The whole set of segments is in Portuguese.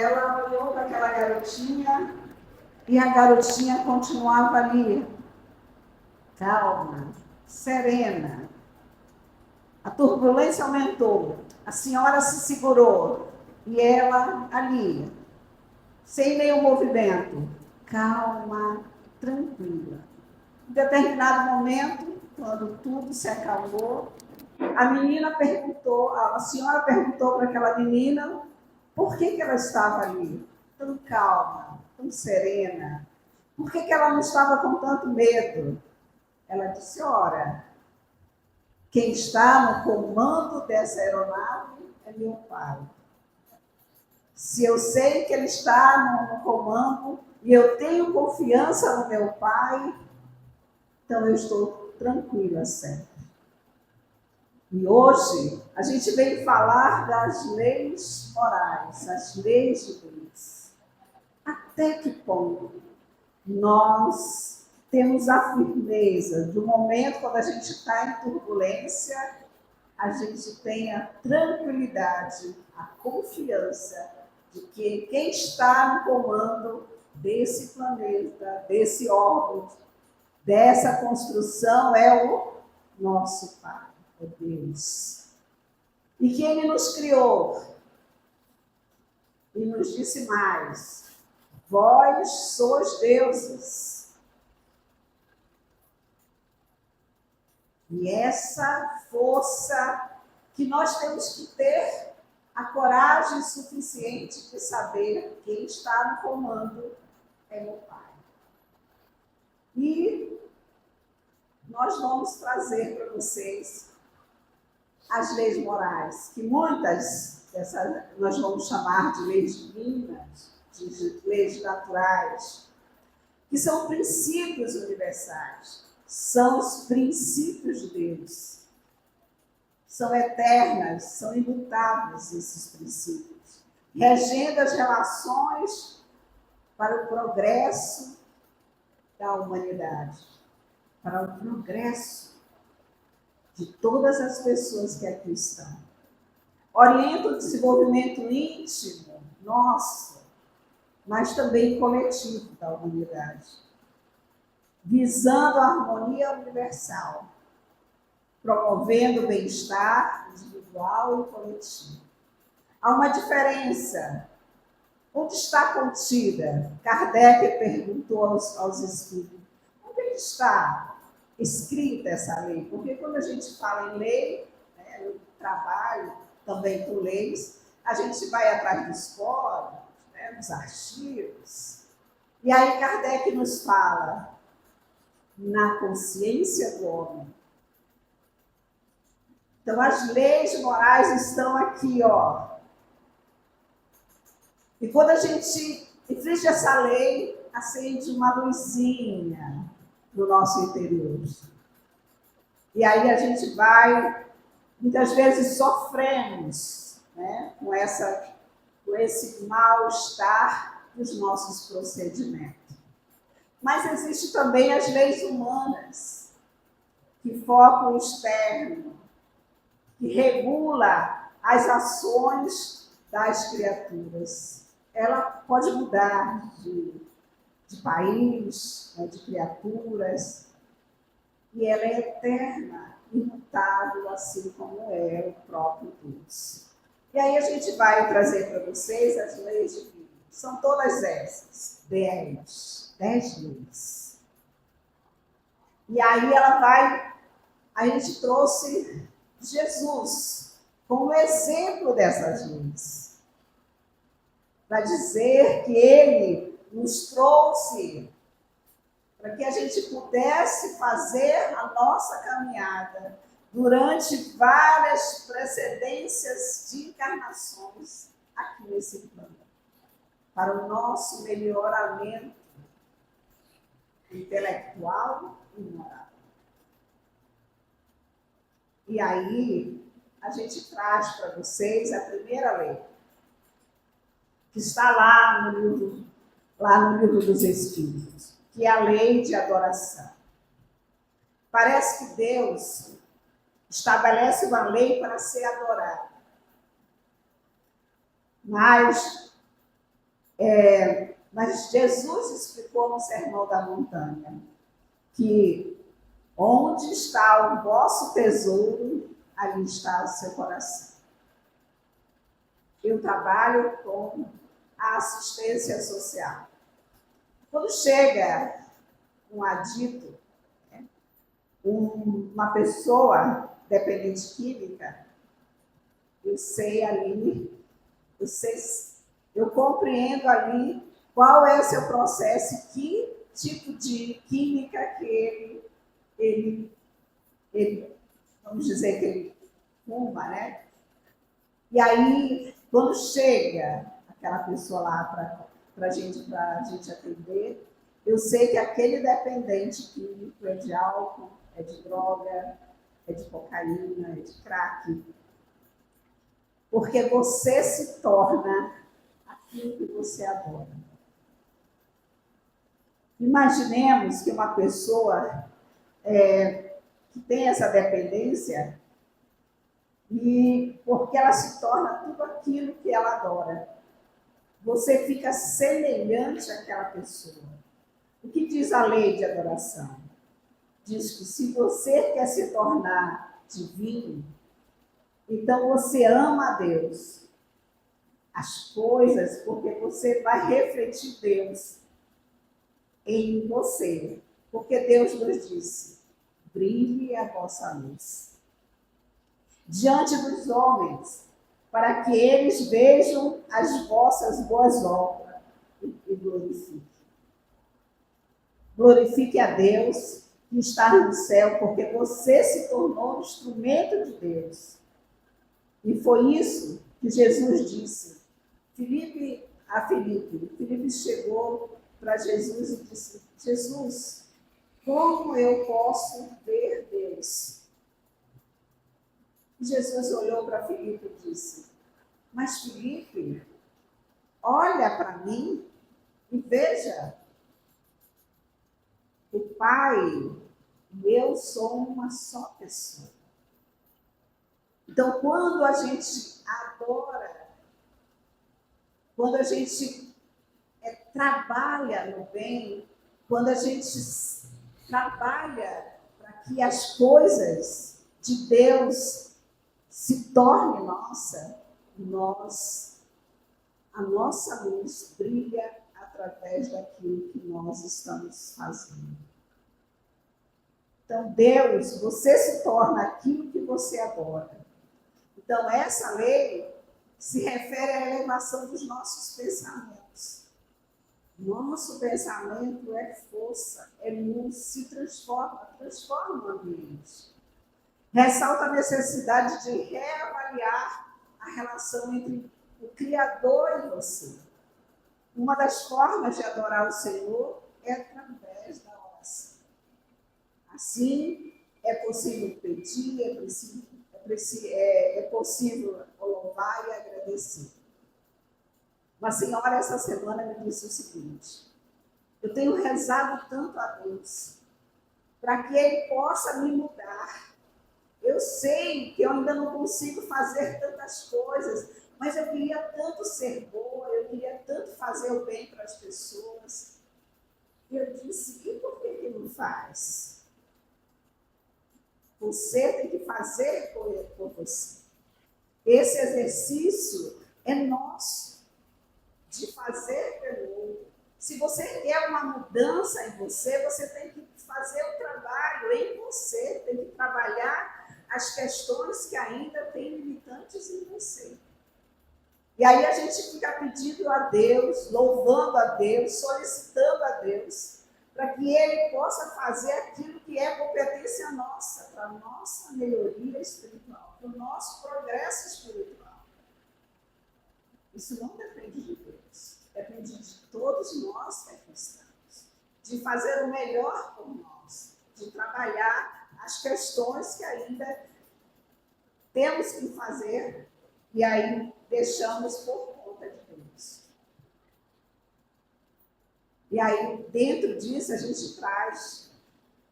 ela olhou para aquela garotinha e a garotinha continuava ali, calma, serena. A turbulência aumentou, a senhora se segurou e ela ali, sem nenhum movimento, calma, tranquila. Em determinado momento, quando tudo se acalmou, a senhora perguntou para aquela menina por que ela estava ali, tão calma, tão serena, por que ela não estava com tanto medo. Ela disse, ora, quem está no comando dessa aeronave é meu pai. Se eu sei que ele está no comando e eu tenho confiança no meu pai, então eu estou tranquila sempre. E hoje a gente vem falar das leis morais, as leis de Deus. Até que ponto nós temos a firmeza do momento quando a gente está em turbulência, a gente tem a tranquilidade, a confiança de que quem está no comando desse planeta, desse órgão, dessa construção é o nosso Pai, é Deus. E que Ele nos criou e nos disse mais, vós sois deuses. E essa força que nós temos que ter a coragem suficiente de saber quem está no comando é meu Pai. E nós vamos trazer para vocês as leis morais, que muitas dessas nós vamos chamar de leis divinas, de leis naturais, que são princípios universais, são os princípios de Deus. São eternas, são imutáveis esses princípios, regendo as relações para o progresso da humanidade, para o progresso de todas as pessoas que aqui estão. Orienta o desenvolvimento íntimo nosso, mas também coletivo da humanidade, visando a harmonia universal, promovendo o bem-estar individual e coletivo. Há uma diferença. Onde está contida? Kardec perguntou aos espíritos. Onde está escrita essa lei? Porque quando a gente fala em lei, né, eu trabalho também com leis, a gente vai atrás dos códigos, né, dos artigos. E aí Kardec nos fala na consciência do homem. Então, as leis morais estão aqui, ó. E quando a gente infringe essa lei, acende uma luzinha no nosso interior. E aí a gente vai, muitas vezes sofremos, né, com esse mal-estar dos nossos procedimentos. Mas existe também as leis humanas, que focam o externo, que regula as ações das criaturas. Ela pode mudar de país, né, de criaturas, e ela é eterna, imutável, assim como é o próprio Deus. E aí a gente vai trazer para vocês as leis divinas. São todas essas, 10 leis. E aí a gente trouxe Jesus como exemplo dessas leis, para dizer que ele nos trouxe para que a gente pudesse fazer a nossa caminhada durante várias precedências de encarnações aqui nesse plano, para o nosso melhoramento intelectual e moral. E aí, a gente traz para vocês a primeira lei, que está lá no livro dos Espíritos, que é a lei de adoração. Parece que Deus estabelece uma lei para ser adorada. Mas Mas Jesus explicou no Sermão da Montanha que onde está o vosso tesouro, ali está o seu coração. Eu trabalho com a assistência social. Quando chega um adito, uma pessoa dependente química, eu compreendo ali qual é o seu processo, que tipo de química que ele vamos dizer que ele fuma, né? E aí, quando chega aquela pessoa lá para a gente atender, eu sei que aquele dependente químico é de álcool, é de droga, é de cocaína, é de crack. Porque você se torna aquilo que você adora. Imaginemos que uma pessoa que tem essa dependência, e porque ela se torna tudo aquilo que ela adora. Você fica semelhante àquela pessoa. O que diz a lei de adoração? Diz que se você quer se tornar divino, então você ama a Deus, as coisas, porque você vai refletir Deus em você. Porque Deus nos disse, brilhe a vossa luz diante dos homens, para que eles vejam as vossas boas obras e glorifiquem. Glorifique a Deus que está no céu, porque você se tornou um instrumento de Deus. E foi isso que Jesus disse. Filipe chegou para Jesus e disse, Jesus, como eu posso ver Deus? Jesus olhou para Filipe e disse, mas Filipe, olha para mim e veja, o Pai e eu somos uma só pessoa. Então, quando a gente adora, quando a gente trabalha no bem, quando a gente trabalha para que as coisas de Deus se tornem a nossa luz brilha através daquilo que nós estamos fazendo. Então, Deus, você se torna aquilo que você adora. Então, essa lei se refere à elevação dos nossos pensamentos. Nosso pensamento é força, é luz, se transforma o ambiente. Ressalta a necessidade de reavaliar a relação entre o Criador e você. Uma das formas de adorar o Senhor é através da oração. Assim, é possível pedir, é possível louvar e agradecer. Uma senhora essa semana me disse o seguinte, eu tenho rezado tanto a Deus para que Ele possa me mudar. Eu sei que eu ainda não consigo fazer tantas coisas, mas eu queria tanto ser boa, eu queria tanto fazer o bem para as pessoas. E eu disse, e por que não faz? Você tem que fazer por você. Esse exercício é nosso, de fazer pelo outro. Se você quer uma mudança em você, você tem que fazer o trabalho em você, tem que trabalhar as questões que ainda têm limitantes em você. E aí a gente fica pedindo a Deus, louvando a Deus, solicitando a Deus, para que Ele possa fazer aquilo que é competência nossa, para a nossa melhoria espiritual, para o nosso progresso espiritual. Isso não depende de Deus, depende de todos nós que aqui estamos, de fazer o melhor por nós, de trabalhar as questões que ainda temos que fazer e aí deixamos por conta de Deus. E aí, dentro disso, a gente traz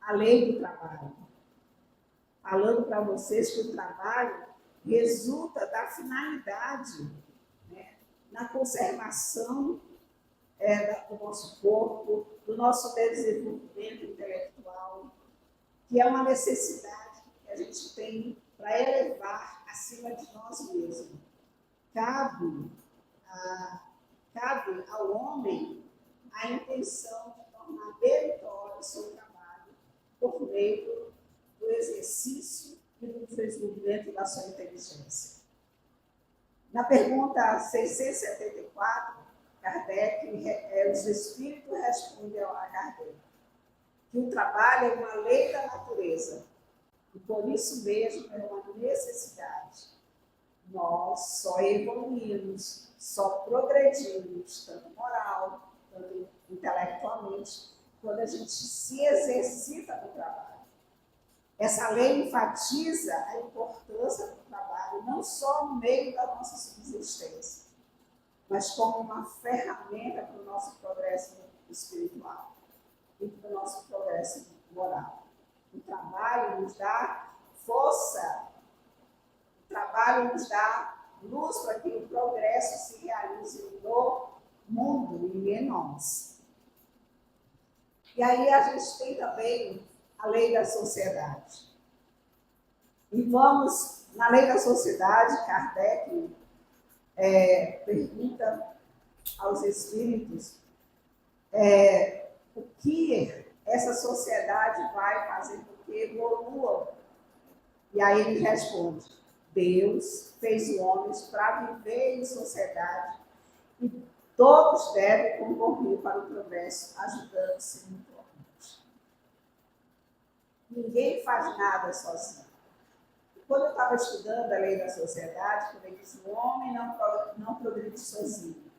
a lei do trabalho. Falando para vocês que o trabalho resulta da finalidade, né, na conservação do nosso corpo, do nosso desenvolvimento intelectual, que é uma necessidade que a gente tem para elevar acima de nós mesmos. Cabe ao homem a intenção de tornar meritório o seu trabalho por meio do exercício e do desenvolvimento da sua inteligência. Na pergunta 674, Kardec, os espíritos respondem a Kardec que o trabalho é uma lei da natureza e por isso mesmo é uma necessidade. Nós só evoluímos, só progredimos, tanto moral, tanto intelectualmente, quando a gente se exercita no trabalho. Essa lei enfatiza a importância do trabalho, não só no meio da nossa subsistência, mas como uma ferramenta para o nosso progresso espiritual e para o nosso progresso moral. O trabalho nos dá força, o trabalho nos dá luz para que o progresso se realize no mundo e em nós. E aí a gente tem também a lei da sociedade. E vamos, na lei da sociedade, Kardec pergunta aos espíritos o que essa sociedade vai fazer com que evoluam. E aí ele responde: Deus fez homens para viver em sociedade e todos devem concorrer para o progresso, ajudando-se mutuamente. Ninguém faz nada sozinho. Quando eu estava estudando a lei da sociedade, quando ele diz o homem não progride sozinho,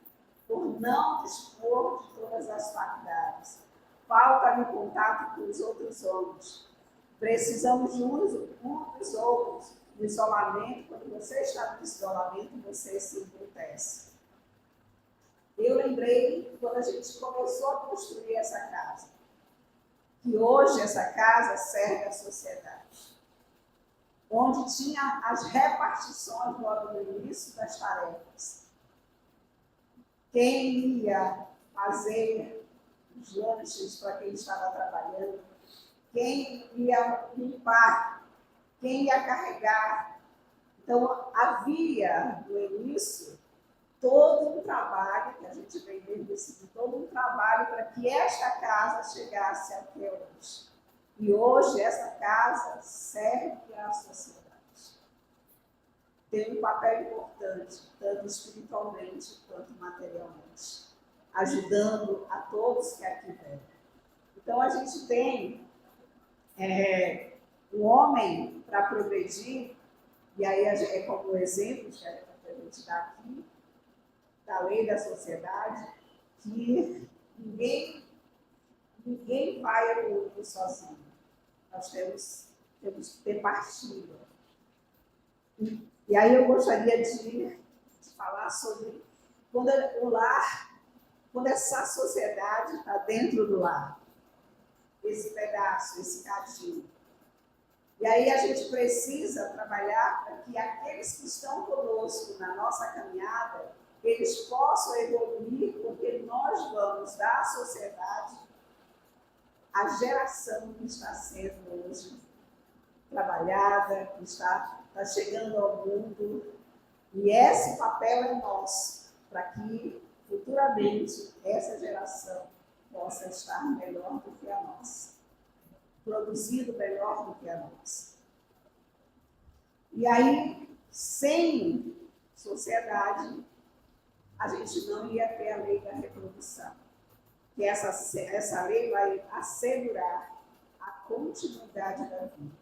por não dispor de todas as faculdades, falta de contato com os outros homens. Precisamos de uns dos outros. No isolamento, quando você está no isolamento, você se embrutece. Eu lembrei quando a gente começou a construir essa casa, que hoje essa casa serve à sociedade, onde tinha as repartições logo no início das tarefas. Quem ia fazer os lanches para quem estava trabalhando, quem ia limpar, quem ia carregar. Então, havia, no início, todo um trabalho, que a gente vem desde todo um trabalho para que esta casa chegasse até hoje. E hoje essa casa serve à sociedade. Tem um papel importante, tanto espiritualmente quanto materialmente, ajudando a todos que aqui vêm. Então a gente tem o homem para progredir, e aí é como exemplo que a gente dá aqui, da lei da sociedade, que ninguém vai evoluir sozinho. Nós temos que ter partilha. E aí eu gostaria de falar sobre quando o lar, quando essa sociedade está dentro do lar, esse pedaço, esse cadinho. E aí a gente precisa trabalhar para que aqueles que estão conosco na nossa caminhada, eles possam evoluir, porque nós vamos dar à sociedade a geração que está sendo hoje trabalhada, que está chegando ao mundo. E esse papel é nosso, para que futuramente essa geração possa estar melhor do que a nossa, produzindo melhor do que a nossa. E aí, sem sociedade, a gente não ia ter a lei da reprodução. Que essa lei vai assegurar a continuidade da vida,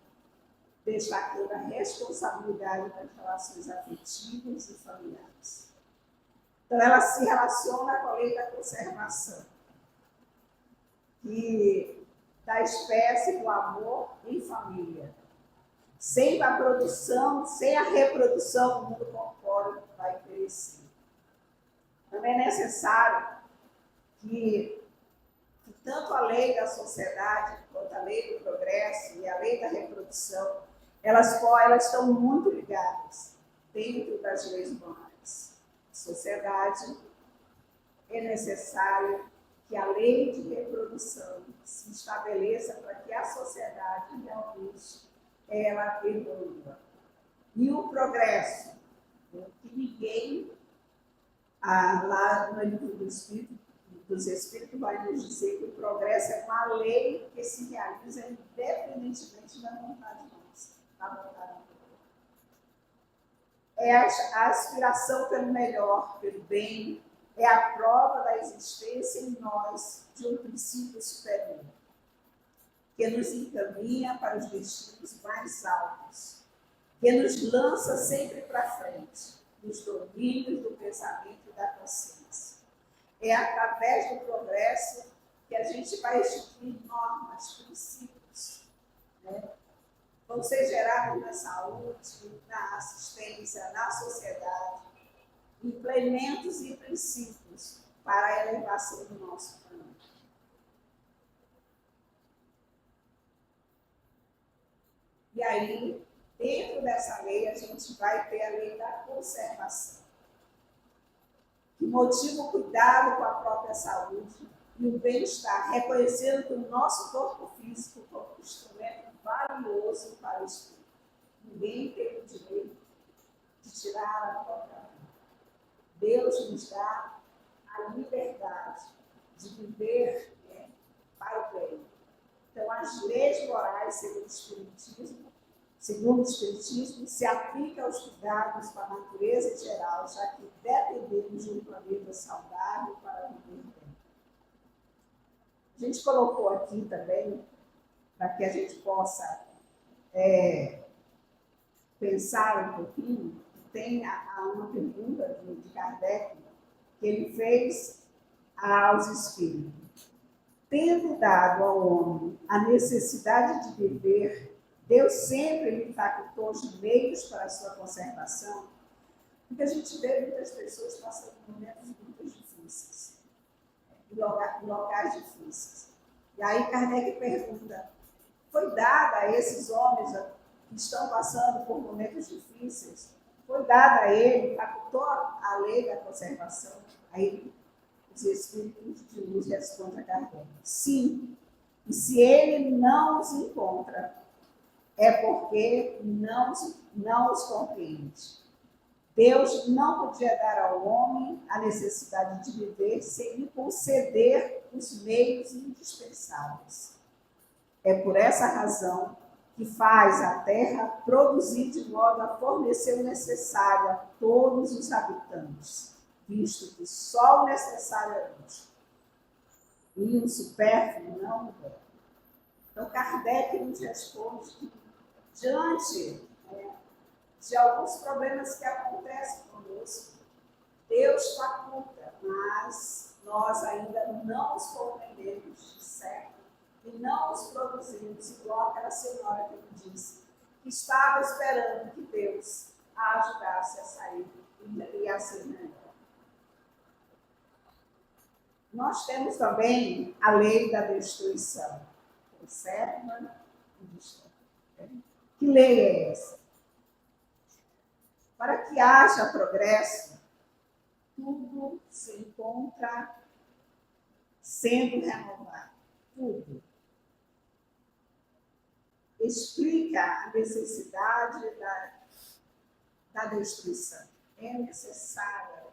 destacando a responsabilidade das relações afetivas e familiares. Então, ela se relaciona com a lei da conservação, que da espécie do amor em família. Sem a produção, sem a reprodução, o mundo corpóreo vai perecer. Também é necessário que tanto a lei da sociedade, quanto a lei do progresso e a lei da reprodução, elas estão muito ligadas dentro das leis humanas. A sociedade é necessário que a lei de reprodução se estabeleça para que a sociedade realmente ela evolua. E o progresso, que ninguém, lá no livro dos Espíritos, vai nos dizer que o progresso é uma lei que se realiza independentemente da vontade nossa, da vontade do outro. É a aspiração pelo melhor, pelo bem, é a prova da existência em nós de um princípio superior, que nos encaminha para os destinos mais altos, que nos lança sempre para frente, nos domínios do pensamento e da consciência. É através do progresso que a gente vai instituir normas, princípios, né? Vão ser gerados na saúde, na assistência, na sociedade, implementos e princípios para a elevação do nosso planeta. E aí, dentro dessa lei, a gente vai ter a lei da conservação, que motiva o cuidado com a própria saúde e o bem-estar, reconhecendo que o nosso corpo físico como um instrumento valioso para o espírito. Ninguém tem o direito de tirar a própria vida. Deus nos dá a liberdade de viver para o bem. Então, as leis morais, segundo o Espiritismo, se aplicam aos cuidados com a natureza em geral, já que dependemos de um planeta saudável para viver bem. A gente colocou aqui também, para que a gente possa pensar um pouquinho, tem uma pergunta de Kardec, que ele fez aos espíritos. Tendo dado ao homem a necessidade de viver, Deus sempre lhe facultou os meios para a sua conservação, porque a gente vê muitas pessoas passando momentos muito difíceis, em locais difíceis. E aí Kardec pergunta, foi dada a esses homens que estão passando por momentos difíceis, foi dada a ele, facultou a lei da conservação? Aí os espíritos de luz respondem a Kardec, sim, e se ele não os encontra, é porque não os compreende. Deus não podia dar ao homem a necessidade de viver sem lhe conceder os meios indispensáveis. É por essa razão que faz a terra produzir de modo a fornecer o necessário a todos os habitantes, visto que só o necessário é útil, e o supérfluo não é. Então, Kardec nos responde que, diante de alguns problemas que acontecem conosco, Deus faculta, mas nós ainda não os compreendemos de certo e não os produzimos, igual aquela senhora que me disse, que estava esperando que Deus a ajudasse a sair e a ser melhor. Nós temos também a lei da destruição. Conserva e destrói. Que lei é essa? Para que haja progresso, tudo se encontra sendo renovado. Tudo. Explica a necessidade da destruição. É necessária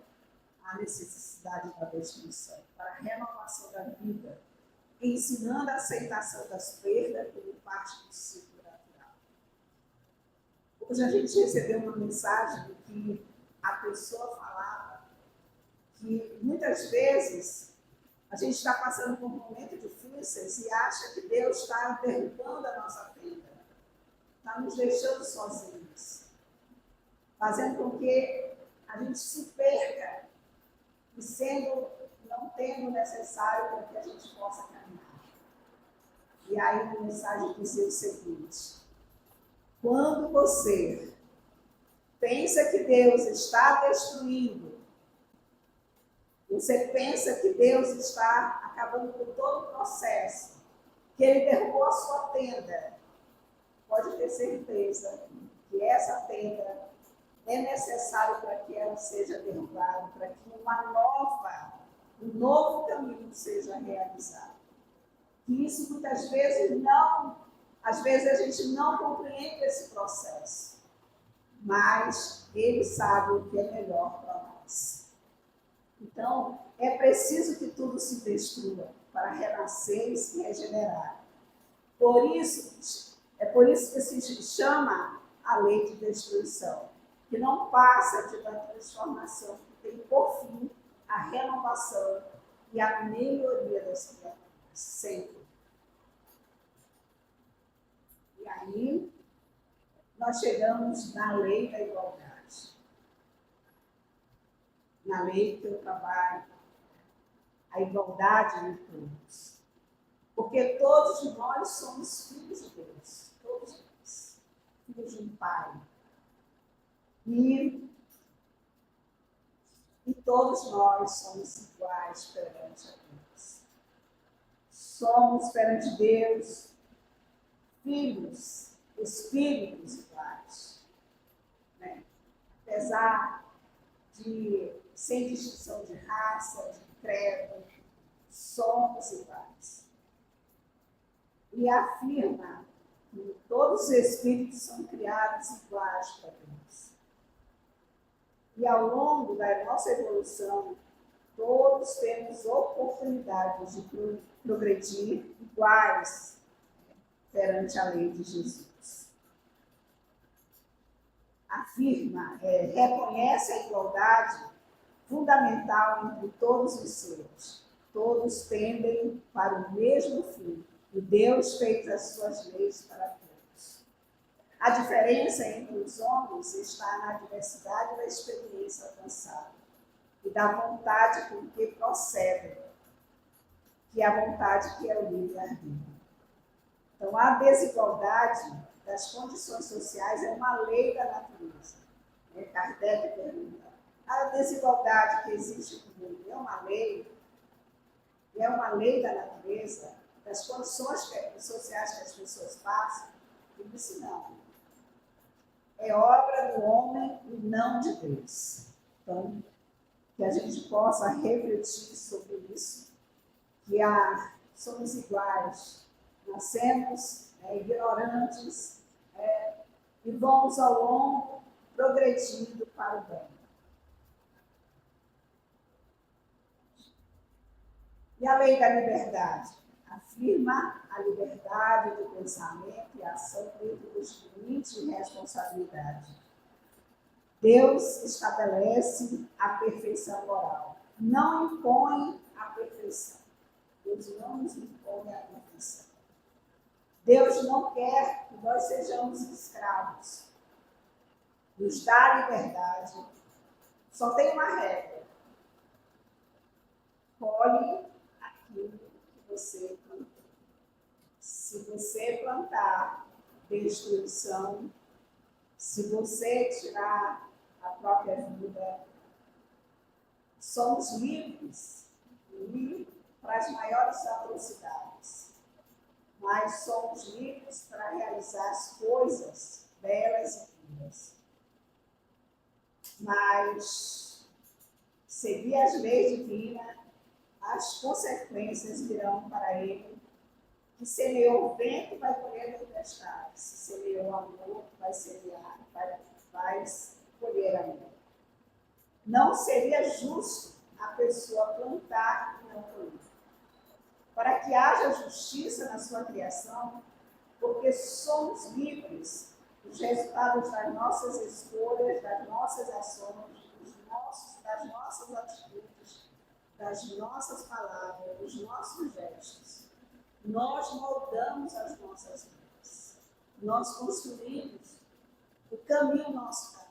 a necessidade da destruição para a renovação da vida, ensinando a aceitação das perdas como parte do ciclo natural. Hoje a gente recebeu uma mensagem que a pessoa falava que muitas vezes a gente está passando por momentos difíceis e acha que Deus está derrubando a nossa tenda, está nos deixando sozinhos, fazendo com que a gente se perca e não tendo o necessário para que a gente possa caminhar. E aí a mensagem dizia o seguinte: quando você pensa que Deus está destruindo, você pensa que Deus está acabando com todo o processo, que Ele derrubou a sua tenda, pode ter certeza que essa tenda é necessário para que ela seja derrubada, para que uma nova um novo caminho seja realizado. Que isso muitas vezes não, às vezes a gente não compreende esse processo, mas Ele sabe o que é melhor para nós. Então, é preciso que tudo se destrua para renascer e se regenerar. É por isso que se chama a lei de destruição, que não passa de uma transformação, que tem por fim a renovação e a melhoria das criaturas, sempre. E aí, nós chegamos na lei da igualdade. Na lei que eu trabalho, a igualdade de todos. Porque todos nós somos filhos de Deus. Todos nós. Filhos de um Pai. E todos nós somos iguais perante a Deus. Somos perante Deus filhos, espíritos iguais. Né? Apesar de, sem distinção de raça, de credo, somos iguais. E afirma que todos os espíritos são criados iguais para Deus. E ao longo da nossa evolução, todos temos oportunidades de progredir iguais perante a lei de Jesus. Afirma, reconhece a igualdade fundamental entre todos os seres. Todos tendem para o mesmo fim, e Deus fez as suas leis para todos. A diferença entre os homens está na diversidade da experiência alcançada e da vontade com que procedem, que é a vontade que é o livre-arbítrio. Então, a desigualdade das condições sociais é uma lei da natureza. Kardec pergunta, a desigualdade que existe no mundo é uma lei? É uma lei da natureza, das condições sociais que as pessoas passam? Ele disse, não. É obra do homem e não de Deus. Então, que a gente possa refletir sobre isso, que somos iguais, nascemos ignorantes e vamos ao longo progredindo para o bem. E a lei da liberdade? Afirma a liberdade de pensamento e ação dentro dos limites de responsabilidade. Deus estabelece a perfeição moral. Não impõe a perfeição. Deus não nos impõe a perfeição. Deus não quer que nós sejamos escravos. Nos dá liberdade. Só tem uma regra. Colhe aquilo que você plantou. Se você plantar destruição, se você tirar a própria vida, somos livres para as maiores atrocidades, mas somos livres para realizar as coisas belas e puras. Mas seguir as leis divinas, as consequências virão para ele. Que semeou o vento vai colher tempestade. Se semeou amor, vai semear, vai colher amor. Não seria justo a pessoa plantar e não colher. Para que haja justiça na sua criação, porque somos livres dos resultados das nossas escolhas, das nossas ações, das nossas atitudes, das nossas palavras, dos nossos gestos. Nós moldamos as nossas vidas. Nós construímos o caminho, nosso caminho.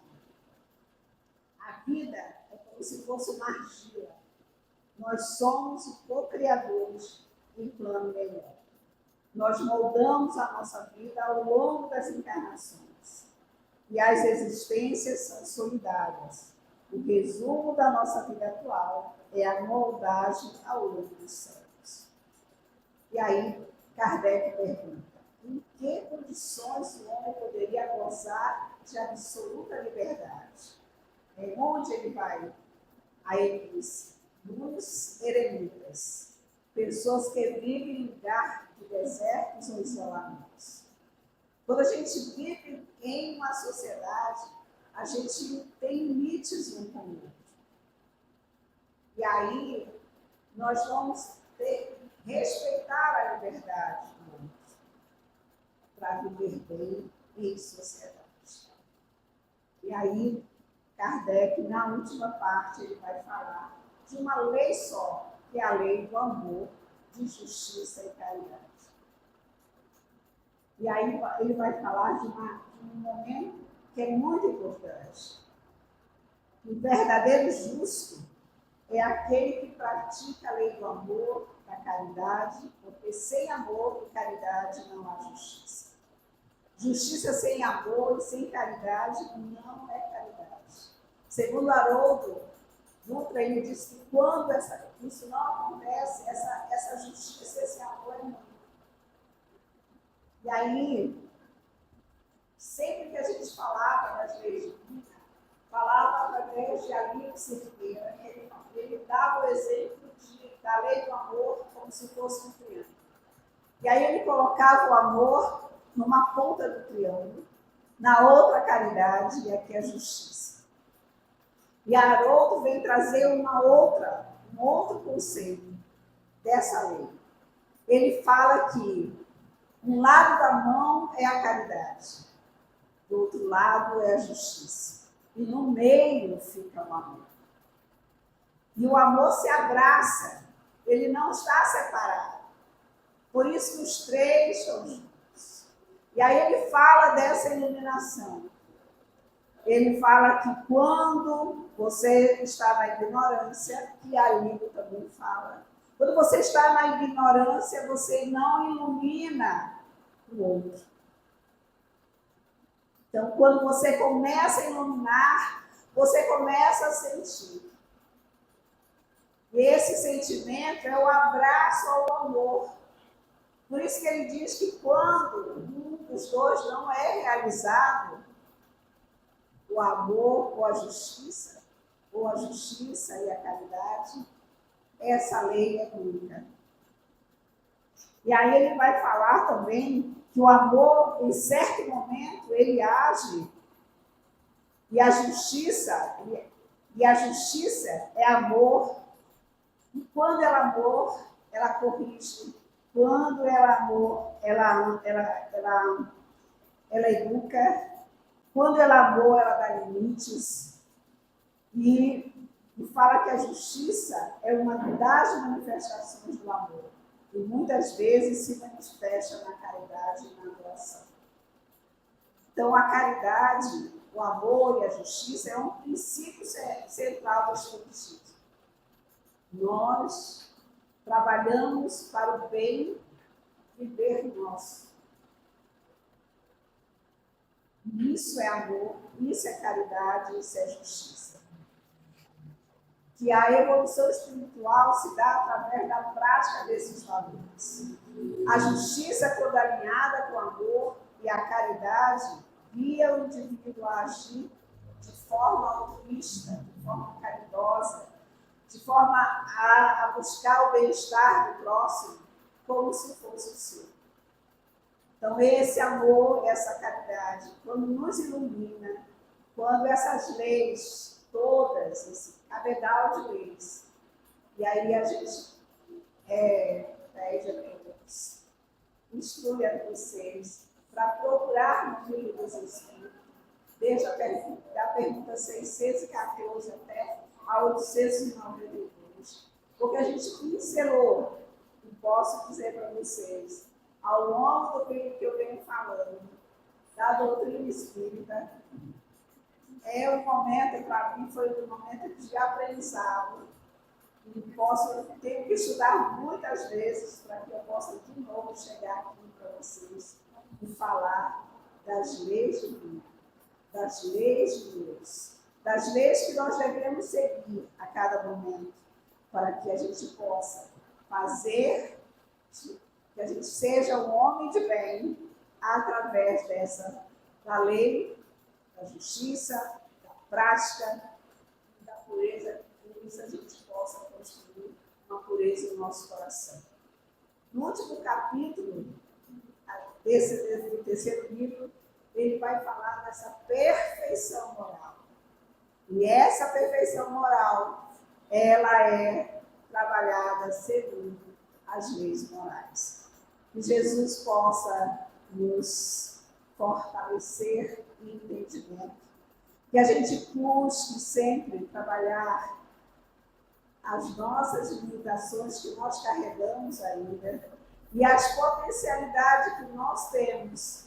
A vida é como se fosse uma argila. Nós somos co-criadores em plano melhor. Nós moldamos a nossa vida ao longo das encarnações. E as existências são solidárias. O resumo da nossa vida atual é a moldagem ao longo dos séculos. E aí, Kardec pergunta, em que condições o homem poderia gozar de absoluta liberdade? Onde ele vai? Aí ele diz, dos eremitas, pessoas que vivem em lugar de desertos ou isolamentos. Quando a gente vive em uma sociedade, a gente tem limites um com o outro. E aí, nós vamos ter que respeitar a liberdade do outro para viver bem em sociedade. E aí, Kardec, na última parte, ele vai falar de uma lei só, que é a lei do amor, de justiça e caridade. E aí ele vai falar de um momento que é muito importante. O verdadeiro justo é aquele que pratica a lei do amor, da caridade, porque sem amor e caridade não há justiça. Justiça sem amor e sem caridade não é caridade. Segundo Haroldo Dutra, ele diz que quando isso não acontece, essa justiça, esse amor é muito. E aí, sempre que a gente falava das leis divinas, falava através de Alípio Cerqueira, ele dava o exemplo da lei do amor como se fosse um triângulo. E aí ele colocava o amor numa ponta do triângulo, na outra caridade, e aqui a justiça. E Haroldo vem trazer um outro conceito dessa lei. Ele fala que um lado da mão é a caridade, do outro lado é a justiça. E no meio fica o amor. E o amor se abraça, ele não está separado. Por isso que os três estão juntos. E aí ele fala dessa iluminação. Ele fala que quando você está na ignorância, e a Líbia também fala, quando você está na ignorância, você não ilumina o outro. Então, quando você começa a iluminar, você começa a sentir. E esse sentimento é o abraço ao amor. Por isso que ele diz que quando um dos dois não é realizado, o amor ou a justiça e a caridade, essa lei é única. E aí ele vai falar também que o amor, em certo momento, ele age, e a justiça é amor, e quando ela é amor, ela corrige, quando ela é amor, ela educa, quando ela é amor, ela dá limites, e fala que a justiça é uma das manifestações do amor, e muitas vezes se manifesta na caridade e na doação. Então, a caridade, o amor e a justiça é um princípio central do Espiritismo. Nós trabalhamos para o bem viver nosso. Isso é amor, isso é caridade, isso é justiça. Que a evolução espiritual se dá através da prática desses valores. A justiça, quando alinhada com o amor, e a caridade guia o indivíduo a agir de forma altruísta, de forma caridosa, de forma a buscar o bem-estar do próximo como se fosse o seu. Então, esse amor, essa caridade, quando nos ilumina, quando essas leis todas, esse cabedal de leis, e aí a gente pede a Deus, instrui a vocês para procurar no livro dos Espíritos, desde a pergunta 614 até a 892, porque a gente pincelou, e posso dizer para vocês, ao longo do tempo que eu venho falando, da doutrina espírita, é um momento, para mim, foi um momento de aprendizado, e tenho que estudar muitas vezes para que eu possa de novo chegar aqui para vocês e falar das leis divinas, das leis de Deus, das leis que nós devemos seguir a cada momento, para que a gente possa fazer, que a gente seja um homem de bem através da lei, da justiça, da prática e da pureza, que isso a gente possa construir. dureza no nosso coração. No último capítulo do terceiro livro, ele vai falar dessa perfeição moral. E essa perfeição moral, ela é trabalhada segundo as leis morais. Que Jesus possa nos fortalecer em entendimento. Que a gente busque sempre trabalhar as nossas limitações que nós carregamos ainda e as potencialidades que nós temos,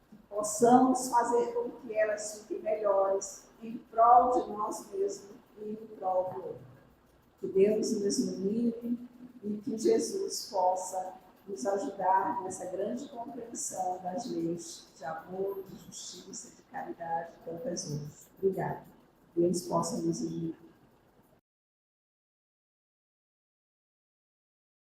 que possamos fazer com que elas fiquem melhores em prol de nós mesmos e em prol do outro. Que Deus nos ilumine e que Jesus possa nos ajudar nessa grande compreensão das leis de amor, de justiça, de caridade e tantas outras. Obrigada. Deus possa nos iluminar.